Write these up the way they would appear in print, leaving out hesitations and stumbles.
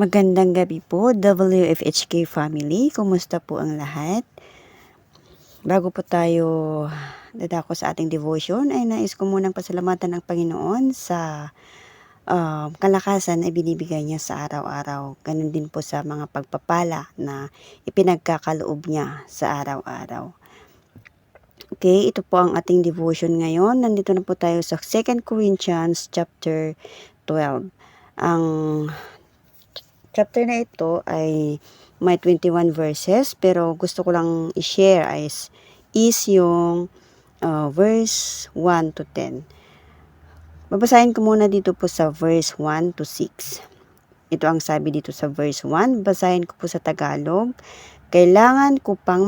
Magandang gabi po, WFHK family. Kumusta po ang lahat? Bago po tayo dadako sa ating devotion, ay nais ko munang pasalamatan ng Panginoon sa kalakasan na binibigay niya sa araw-araw. Ganun din po sa mga pagpapala na ipinagkakaloob niya sa araw-araw. Okay, ito po ang ating devotion ngayon. Nandito na po tayo sa 2 Corinthians chapter 12. Ang chapter na ito ay may 21 verses, pero gusto ko lang i-share is yung verse 1 to 10. Babasahin ko muna dito po sa verse 1 to 6. Ito ang sabi dito sa verse 1. Basahin ko po sa Tagalog. Kailangan ko pang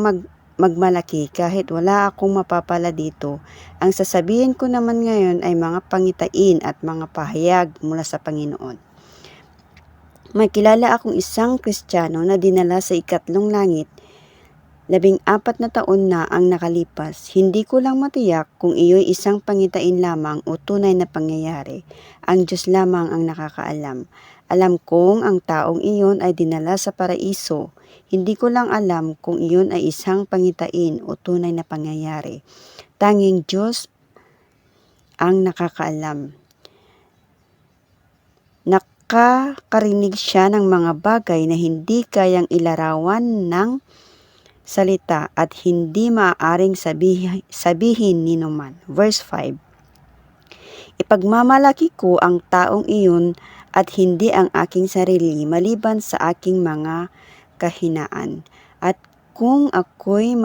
magmalaki kahit wala akong mapapala dito. Ang sasabihin ko naman ngayon ay mga pangitain at mga pahayag mula sa Panginoon. May kilala akong isang Kristiyano na dinala sa ikatlong langit. 14 na taon na ang nakalipas. Hindi ko lang matiyak kung iyo'y isang pangitain lamang o tunay na pangyayari. Ang Diyos lamang ang nakakaalam. Alam kong ang taong iyon ay dinala sa paraiso. Hindi ko lang alam kung iyon ay isang pangitain o tunay na pangyayari. Tanging Diyos ang nakakaalam. Nakakarinig siya ng mga bagay na hindi kayang ilarawan ng salita at hindi maaaring sabihin ni numan. Verse 5. Ipagmamalaki ko ang taong iyon at hindi ang aking sarili maliban sa aking mga kahinaan. At kung ako'y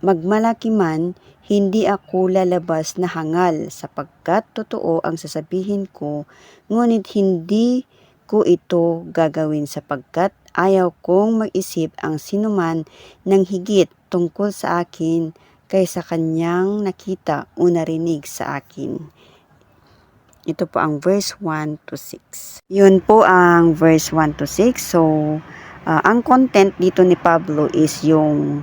magmalaki man, hindi ako lalabas na hangal sapagkat totoo ang sasabihin ko, ngunit hindi ko ito gagawin sapagkat ayaw kong mag-isip ang sinuman ng higit tungkol sa akin kaysa kanyang nakita o narinig sa akin. Ito po ang verse 1 to 6. Yun po ang verse 1 to 6. So, ang content dito ni Pablo is yung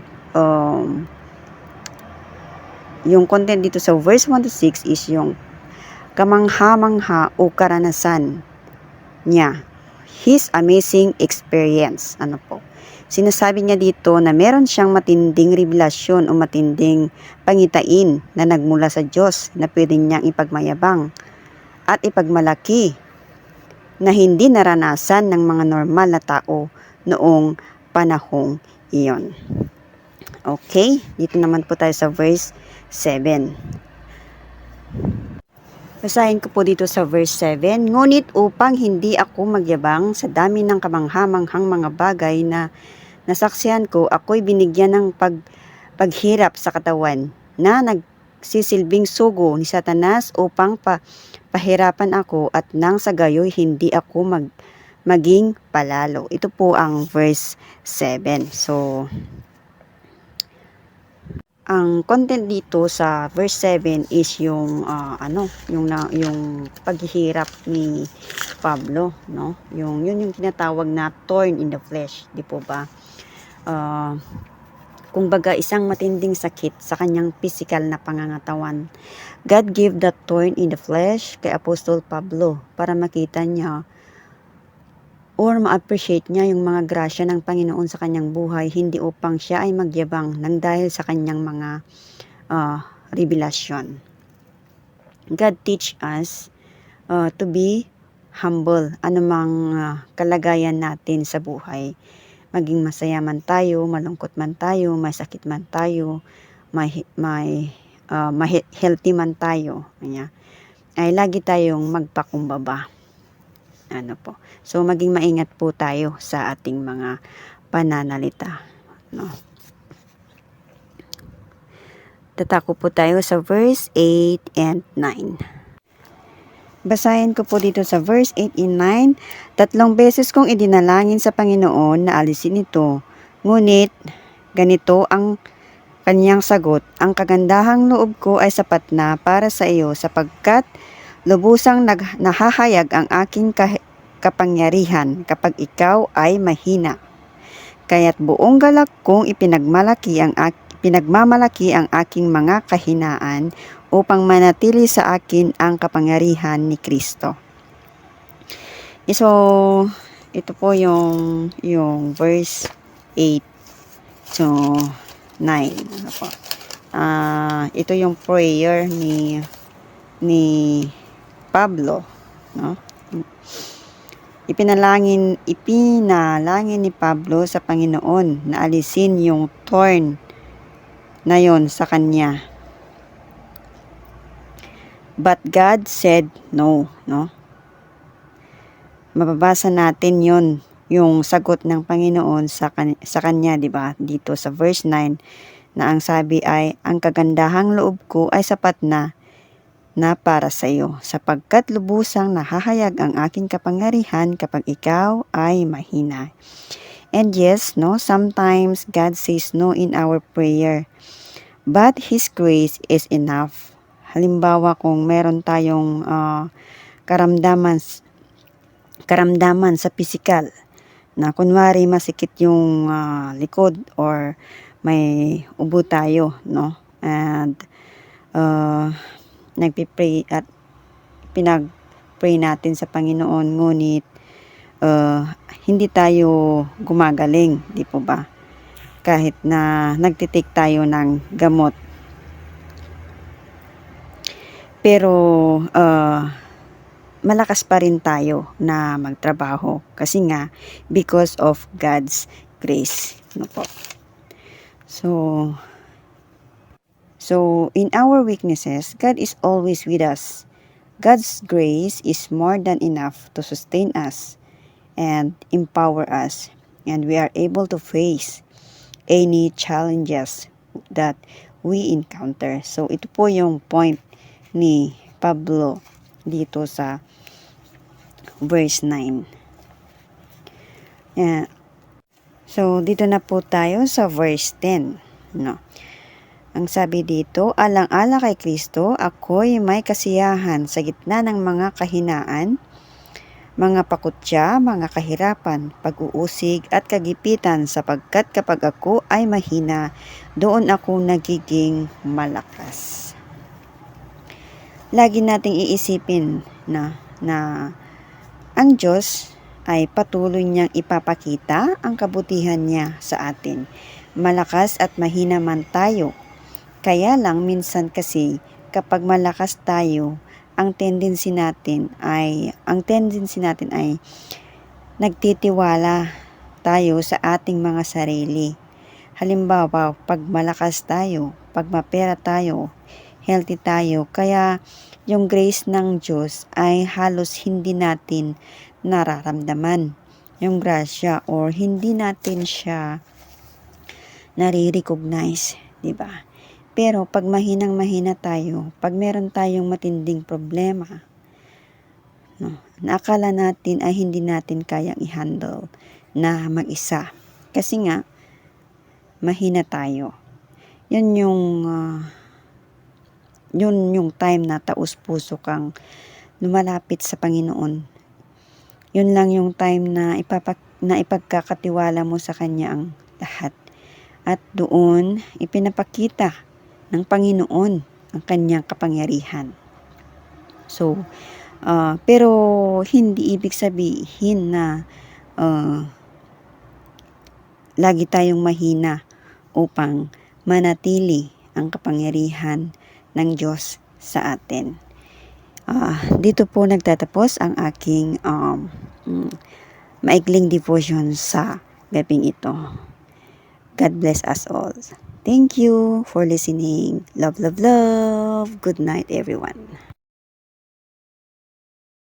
content dito sa verse 1 to 6 is yung kamangha-mangha o karanasan niya. His amazing experience. Ano po? Sinasabi niya dito na meron siyang matinding revelasyon o matinding pangitain na nagmula sa Diyos na pwede niyang ipagmayabang at ipagmalaki na hindi naranasan ng mga normal na tao noong panahong iyon. Okay, dito naman po tayo sa verse 7. Basahin ko po dito sa verse 7. Ngunit upang hindi ako magyabang sa dami ng kamangha-manghang mga bagay na nasaksihan ko, ako'y binigyan ng paghirap sa katawan na nagsisilbing sugo ni Satanas upang pahirapan ako at nang sa gayoy hindi ako maging palalo. Ito po ang verse 7. So, ang content dito sa verse 7 is yung yung paghihirap ni Pablo, no? Yun yung tinatawag na thorn in the flesh, di po ba? Kumbaga isang matinding sakit sa kanyang physical na pangangatawan. God gave that thorn in the flesh kay Apostol Pablo para makita niya or ma-appreciate niya yung mga grasya ng Panginoon sa kanyang buhay, hindi upang siya ay magyabang nang dahil sa kanyang mga revelasyon. God teach us to be humble, anumang kalagayan natin sa buhay. Maging masaya man tayo, malungkot man tayo, may sakit man tayo, may healthy man tayo, ay lagi tayong magpakumbaba. Ano po. So, maging maingat po tayo sa ating mga pananalita. No? Tatako po tayo sa verse 8 and 9. Basahin ko po dito sa verse 8 and 9. 3 beses kong idinalangin sa Panginoon na alisin ito. Ngunit, ganito ang kanyang sagot. Ang kagandahang loob ko ay sapat na para sa iyo sapagkat lubusang nahahayag ang aking kapangyarihan kapag ikaw ay mahina. Kaya't buong galak kong pinagmamalaki ang aking mga kahinaan upang manatili sa akin ang kapangyarihan ni Kristo. So, ito po yung verse 8 to 9. Ano po? Ito yung prayer ni Pablo, no? Ipinalangin ni Pablo sa Panginoon na alisin yung thorn na yon sa kanya. But God said no, no? Mababasa natin yon, yung sagot ng Panginoon sa kanya, di ba? Dito sa verse 9 na ang sabi ay, ang kagandahang loob ko ay sapat na para sa iyo, sapagkat lubusang nahahayag ang aking kapangyarihan kapag ikaw ay mahina. And yes, no, sometimes God says no in our prayer, but His grace is enough. Halimbawa, kung meron tayong karamdaman sa pisikal, na kunwari masikit yung likod or may ubo tayo, no? And nagpipray at pinag-pray natin sa Panginoon, ngunit hindi tayo gumagaling, di po ba? Kahit na nagtitake tayo ng gamot. Pero malakas pa rin tayo na magtrabaho kasi nga because of God's grace, no po. So in our weaknesses, God is always with us. God's grace is more than enough to sustain us and empower us, and we are able to face any challenges that we encounter. So ito po yung point ni Pablo dito sa verse 9. Yeah. So dito na po tayo sa verse 10, no? Ang sabi dito, alang-ala kay Kristo, ako'y may kasiyahan sa gitna ng mga kahinaan, mga pakutya, mga kahirapan, pag-uusig at kagipitan, sapagkat kapag ako ay mahina, doon ako nagiging malakas. Lagi nating iisipin na ang Diyos ay patuloy niyang ipapakita ang kabutihan niya sa atin. Malakas at mahina man tayo. Kaya lang minsan kasi kapag malakas tayo, ang tendency natin ay nagtitiwala tayo sa ating mga sarili. Halimbawa, pag malakas tayo, pag mapera tayo, healthy tayo, kaya yung grace ng Diyos ay halos hindi natin nararamdaman. Yung grasya or hindi natin siya nare-recognize, di ba? Pero pag mahinang-mahina tayo, pag meron tayong matinding problema, no, na akala natin ay hindi natin kayang i-handle na mag-isa. Kasi nga, mahina tayo. Yun yung time na taus-puso kang lumalapit sa Panginoon. Yun lang yung time na ipagkakatiwala mo sa Kanya ang lahat. At doon, ipinapakita ng Panginoon ang Kanyang kapangyarihan. So, pero hindi ibig sabihin na lagi tayong mahina upang manatili ang kapangyarihan ng Diyos sa atin. Dito po nagtatapos ang aking maikling devotion sa gabing ito. God bless us all. Thank you for listening. Love, love, love. Good night, everyone.